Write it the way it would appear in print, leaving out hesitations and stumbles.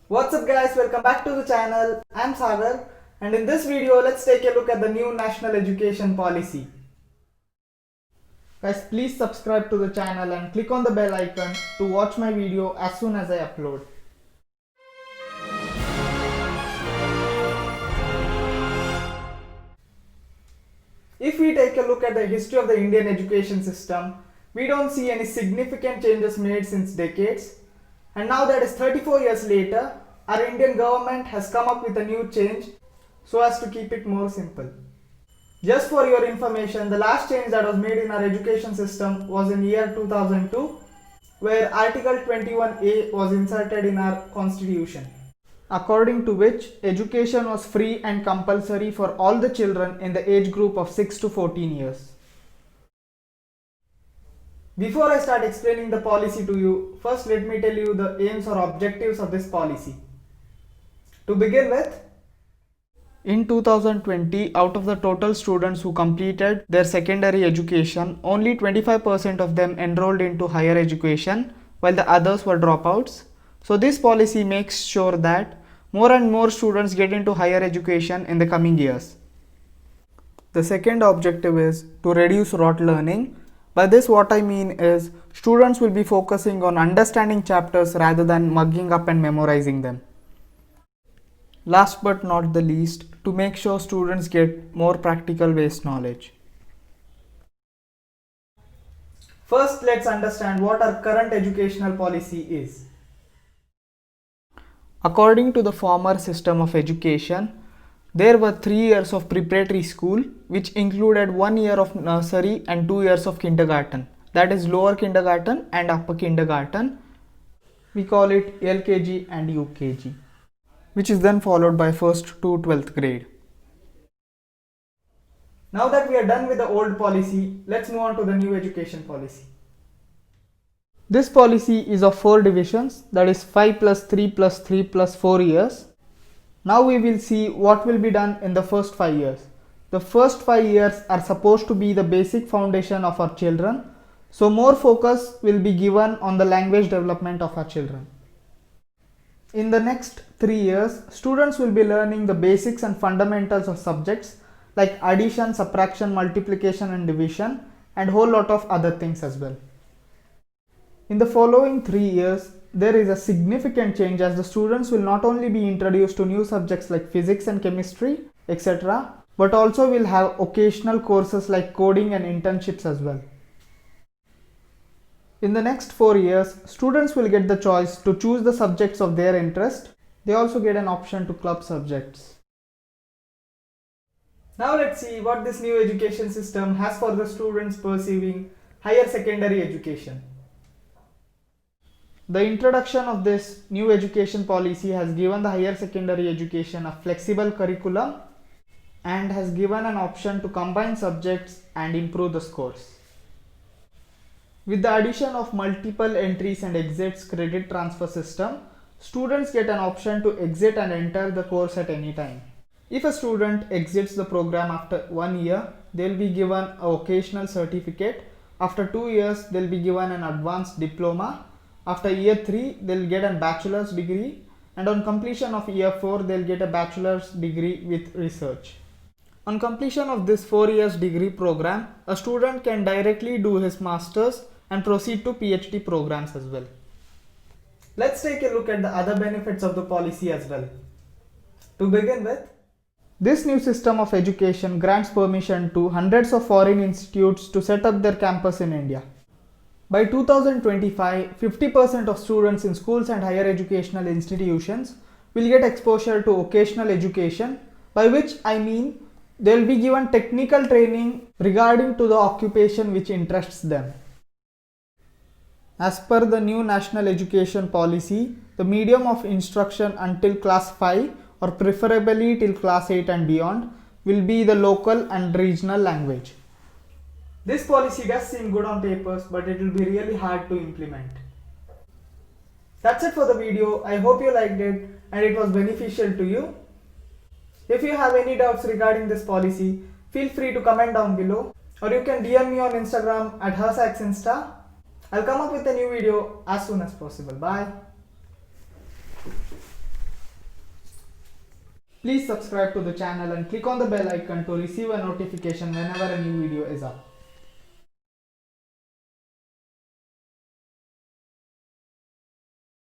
What's up guys, welcome back to the channel. I'm Sagar and in this video let's take a look at the new national education policy. Guys, please subscribe to the channel and click on the bell icon to watch my video as soon as I upload. If we take a look at the history of the Indian education system, we don't see any significant changes made since decades. And now that is 34 years later, our Indian government has come up with a new change so as to keep it more simple. Just for your information, the last change that was made in our education system was in year 2002, where Article 21A was inserted in our constitution, according to which education was free and compulsory for all the children in the age group of 6 to 14 years. Before I start explaining the policy to you, first let me tell you the aims or objectives of this policy. To begin with, in 2020, out of the total students who completed their secondary education, only 25% of them enrolled into higher education, while the others were dropouts. So this policy makes sure that more and more students get into higher education in the coming years. The second objective is to reduce rote learning. By this what I mean is students will be focusing on understanding chapters rather than mugging up and memorizing them. Last but not the least, to make sure students get more practical based knowledge. First, let's understand what our current educational policy is. According to the former system of education, there were 3 years of preparatory school, which included 1 year of nursery and 2 years of kindergarten. That is lower kindergarten and upper kindergarten. We call it LKG and UKG, which is then followed by 1st to 12th grade. Now that we are done with the old policy, let's move on to the new education policy. This policy is of 4 divisions, that is 5 plus 3 plus 3 plus 4 years. Now we will see what will be done in the first 5 years. The first 5 years are supposed to be the basic foundation of our children, so more focus will be given on the language development of our children. In the next 3 years, students will be learning the basics and fundamentals of subjects like addition, subtraction, multiplication and division, and whole lot of other things as well. In the following 3 years, there is a significant change as the students will not only be introduced to new subjects like physics and chemistry, etc., but also will have occasional courses like coding and internships as well. In the next 4 years, students will get the choice to choose the subjects of their interest. They also get an option to club subjects. Now let's see what this new education system has for the students pursuing higher secondary education. The introduction of this new education policy has given the higher secondary education a flexible curriculum and has given an option to combine subjects and improve the scores. With the addition of multiple entries and exits credit transfer system, students get an option to exit and enter the course at any time. If a student exits the program after 1 year, they will be given a vocational certificate. After 2 years, they will be given an advanced diploma. After year 3, they will get a bachelor's degree, and on completion of year 4, they will get a bachelor's degree with research. On completion of this 4 years degree program, a student can directly do his master's and proceed to PhD programs as well. Let's take a look at the other benefits of the policy as well. To begin with, this new system of education grants permission to hundreds of foreign institutes to set up their campus in India. By 2025, 50% of students in schools and higher educational institutions will get exposure to vocational education, by which I mean they will be given technical training regarding to the occupation which interests them. As per the new national education policy, the medium of instruction until class 5 or preferably till class 8 and beyond will be the local and regional language. This policy does seem good on papers, but it will be really hard to implement. That's it for the video. I hope you liked it and it was beneficial to you. If you have any doubts regarding this policy, feel free to comment down below, or you can DM me on Instagram at hersaxinsta. I'll come up with a new video as soon as possible. Bye. Please subscribe to the channel and click on the bell icon to receive a notification whenever a new video is up.